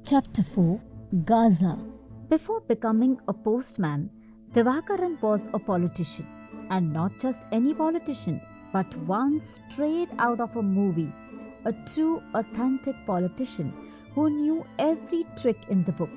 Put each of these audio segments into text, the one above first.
Chapter 4 Gaza. Before becoming a postman, Divakaran was a politician, and not just any politician, but one straight out of a movie, a true, authentic politician who knew every trick in the book.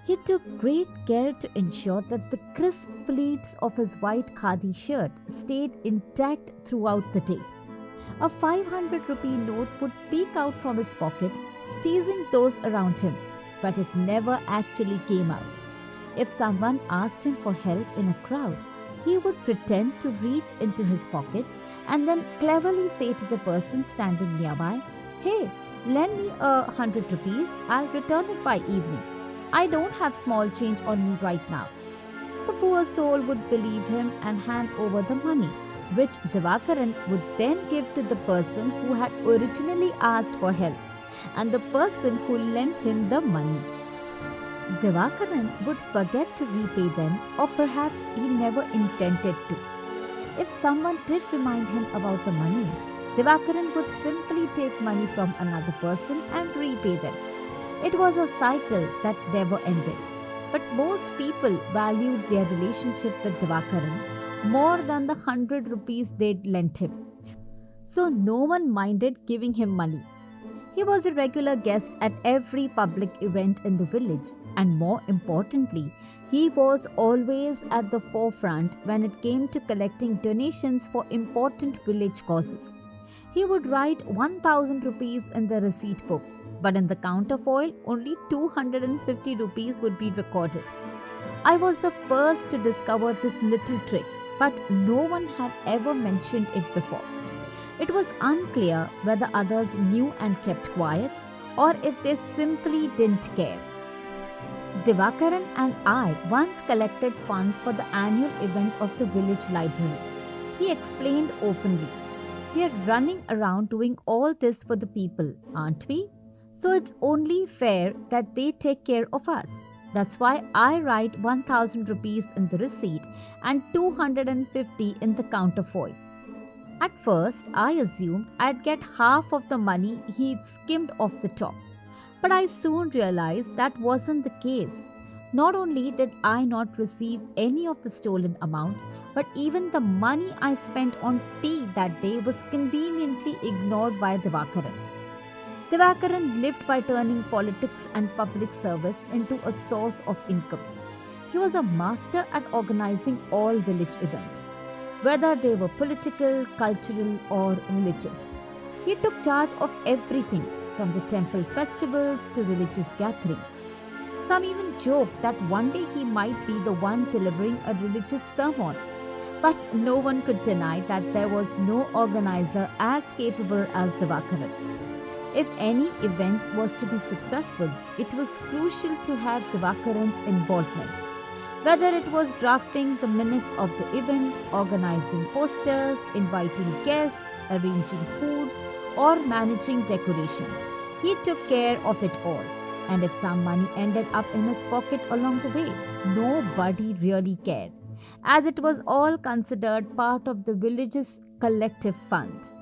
He took great care to ensure that the crisp pleats of his white khadi shirt stayed intact throughout the day. A 500 rupee note would peek out from his pocket, teasing those around him, but it never actually came out. If someone asked him for help in a crowd, he would pretend to reach into his pocket and then cleverly say to the person standing nearby, "Hey, lend me 100 rupees, I'll return it by evening. I don't have small change on me right now." The poor soul would believe him and hand over the money, which Divakaran would then give to the person who had originally asked for help and the person who lent him the money. Divakaran would forget to repay them, or perhaps he never intended to. If someone did remind him about the money, Divakaran would simply take money from another person and repay them. It was a cycle that never ended. But most people valued their relationship with Divakaran more than the 100 rupees they'd lent him. So no one minded giving him money. He was a regular guest at every public event in the village, and more importantly, he was always at the forefront when it came to collecting donations for important village causes. He would write 1000 rupees in the receipt book, but in the counterfoil, only 250 rupees would be recorded. I was the first to discover this little trick, but no one had ever mentioned it before. It was unclear whether others knew and kept quiet, or if they simply didn't care. Divakaran and I once collected funds for the annual event of the village library. He explained openly, "We are running around doing all this for the people, aren't we? So it's only fair that they take care of us. That's why I write 1000 rupees in the receipt and 250 in the counterfoil." At first, I assumed I'd get half of the money he'd skimmed off the top. But I soon realized that wasn't the case. Not only did I not receive any of the stolen amount, but even the money I spent on tea that day was conveniently ignored by Divakaran. Divakaran lived by turning politics and public service into a source of income. He was a master at organizing all village events, whether they were political, cultural, or religious. He took charge of everything, from the temple festivals to religious gatherings. Some even joked that one day he might be the one delivering a religious sermon. But no one could deny that there was no organizer as capable as Divakaran. If any event was to be successful, it was crucial to have Divakaran's involvement. Whether it was drafting the minutes of the event, organizing posters, inviting guests, arranging food, or managing decorations, he took care of it all. And if some money ended up in his pocket along the way, nobody really cared, as it was all considered part of the village's collective fund.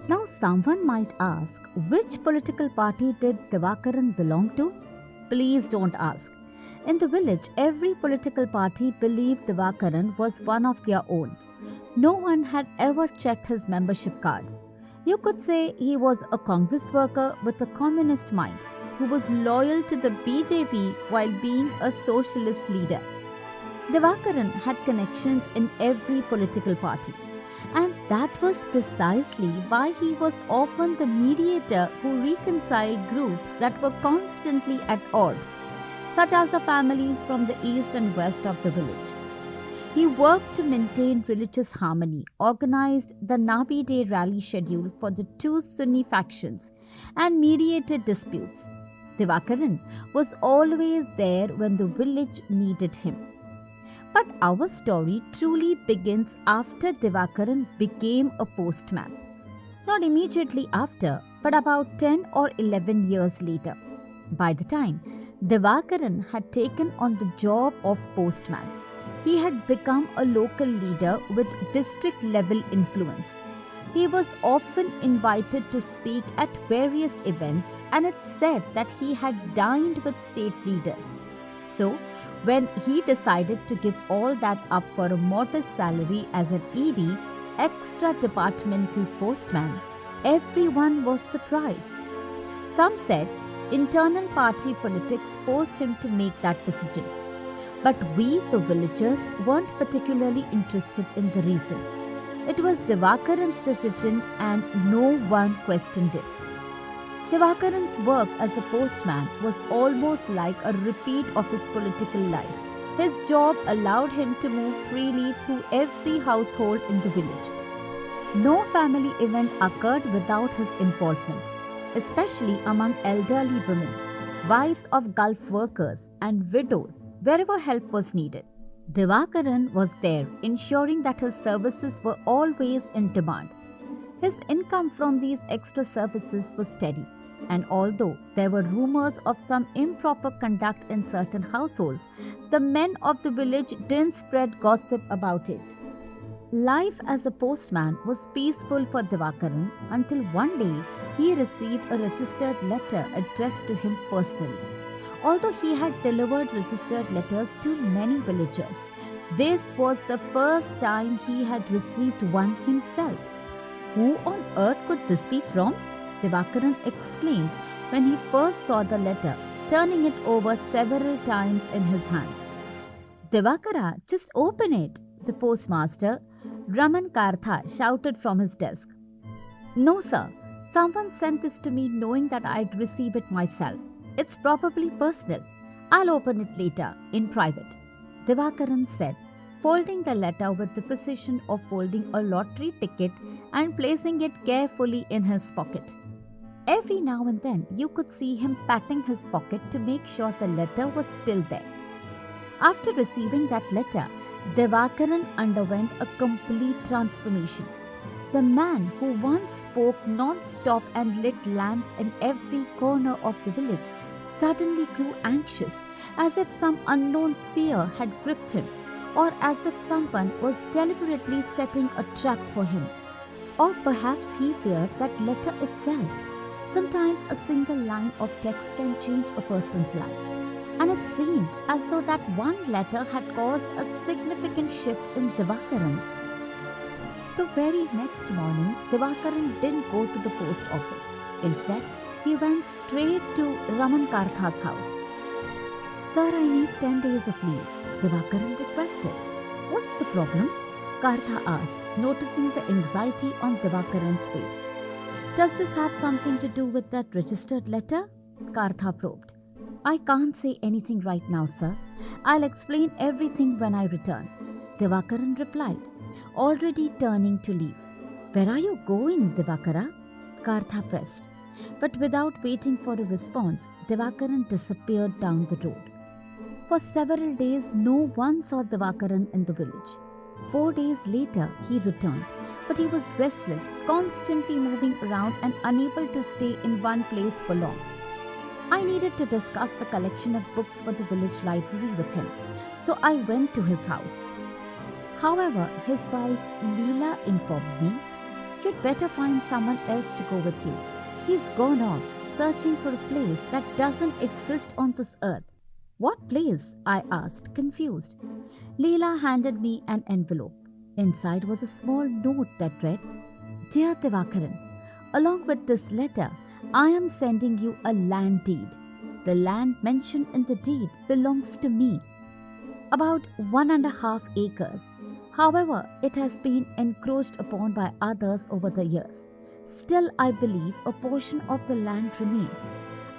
Now, someone might ask, which political party did Divakaran belong to? Please don't ask. In the village, every political party believed Divakaran was one of their own. No one had ever checked his membership card. You could say he was a Congress worker with a communist mind who was loyal to the BJP while being a socialist leader. Divakaran had connections in every political party. And that was precisely why he was often the mediator who reconciled groups that were constantly at odds, such as the families from the east and west of the village. He worked to maintain religious harmony, organized the Nabi Day rally schedule for the two Sunni factions, and mediated disputes. Divakaran was always there when the village needed him. But our story truly begins after Divakaran became a postman. Not immediately after, but about 10 or 11 years later. By the time Divakaran had taken on the job of postman, he had become a local leader with district level influence. He was often invited to speak at various events, and it's said that he had dined with state leaders. So, when he decided to give all that up for a modest salary as an ED, extra departmental postman, everyone was surprised. Some said internal party politics forced him to make that decision. But we, the villagers, weren't particularly interested in the reason. It was Divakaran's decision and no one questioned it. Divakaran's work as a postman was almost like a repeat of his political life. His job allowed him to move freely through every household in the village. No family event occurred without his involvement, especially among elderly women, wives of Gulf workers, and widows, wherever help was needed. Divakaran was there, ensuring that his services were always in demand. His income from these extra services was steady, and although there were rumors of some improper conduct in certain households, the men of the village didn't spread gossip about it. Life as a postman was peaceful for Divakaran until one day he received a registered letter addressed to him personally. Although he had delivered registered letters to many villagers, this was the first time he had received one himself. Who on earth could this be from? Divakaran exclaimed when he first saw the letter, turning it over several times in his hands. Divakara, just open it, the postmaster, Raman Kartha, shouted from his desk. No, sir. Someone sent this to me knowing that I'd receive it myself. It's probably personal. I'll open it later, in private, Divakaran said, folding the letter with the precision of folding a lottery ticket and placing it carefully in his pocket. Every now and then you could see him patting his pocket to make sure the letter was still there. After receiving that letter, Divakaran underwent a complete transformation. The man who once spoke non-stop and lit lamps in every corner of the village suddenly grew anxious, as if some unknown fear had gripped him, or as if someone was deliberately setting a trap for him. Or perhaps he feared that letter itself. Sometimes a single line of text can change a person's life. And it seemed as though that one letter had caused a significant shift in Divakaran's. The very next morning, Divakaran didn't go to the post office. Instead, he went straight to Raman Kartha's house. Sir, I need 10 days of leave, Divakaran requested. What's the problem? Kartha asked, noticing the anxiety on Divakaran's face. Does this have something to do with that registered letter? Kartha probed. I can't say anything right now, sir. I'll explain everything when I return, Divakaran replied, already turning to leave. Where are you going, Divakara? Kartha pressed. But without waiting for a response, Divakaran disappeared down the road. For several days, no one saw Divakaran in the village. 4 days later, he returned, but he was restless, constantly moving around and unable to stay in one place for long. I needed to discuss the collection of books for the village library with him, so I went to his house. However, his wife Leela informed me, you'd better find someone else to go with you. He's gone off, searching for a place that doesn't exist on this earth. What place? I asked, confused. Leela handed me an envelope. Inside was a small note that read, Dear Divakaran, along with this letter, I am sending you a land deed. The land mentioned in the deed belongs to me. About 1.5 acres. However, it has been encroached upon by others over the years. Still, I believe a portion of the land remains.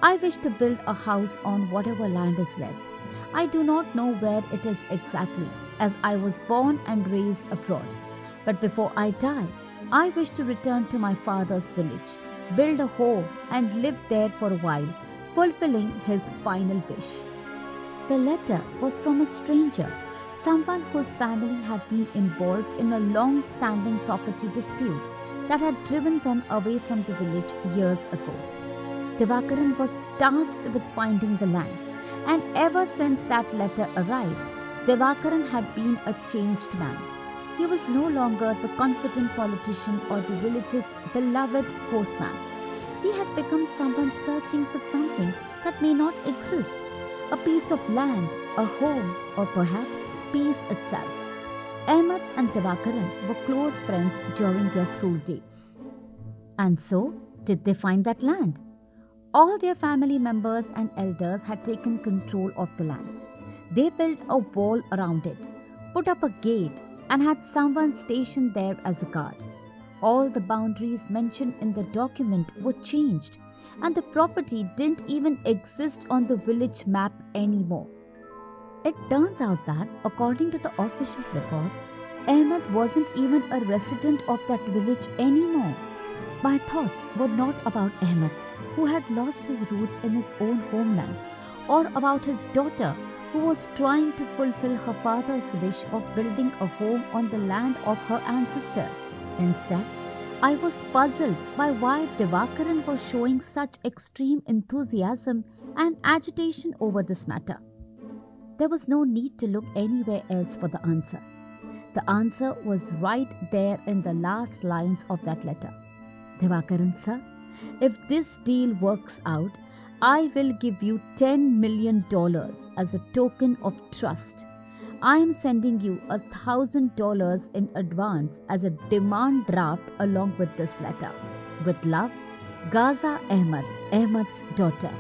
I wish to build a house on whatever land is left. I do not know where it is exactly, as I was born and raised abroad. But before I die, I wish to return to my father's village, build a home and live there for a while, fulfilling his final wish. The letter was from a stranger, someone whose family had been involved in a long-standing property dispute that had driven them away from the village years ago. Divakaran was tasked with finding the land, and ever since that letter arrived, Divakaran had been a changed man. He was no longer the confident politician or the village's beloved postman. He had become someone searching for something that may not exist, a piece of land, a home, or perhaps peace itself. Ahmed and Divakaran were close friends during their school days. And so, did they find that land? All their family members and elders had taken control of the land. They built a wall around it, put up a gate, and had someone stationed there as a guard. All the boundaries mentioned in the document were changed, and the property didn't even exist on the village map anymore. It turns out that, according to the official records, Ahmed wasn't even a resident of that village anymore. My thoughts were not about Ahmed, who had lost his roots in his own homeland, or about his daughter, who was trying to fulfill her father's wish of building a home on the land of her ancestors. Instead, I was puzzled by why Divakaran was showing such extreme enthusiasm and agitation over this matter. There was no need to look anywhere else for the answer. The answer was right there in the last lines of that letter. Divakaran sir, if this deal works out, I will give you $10 million as a token of trust. I am sending you $1,000 in advance as a demand draft along with this letter. With love, Gaza Ahmed, Ahmed's daughter.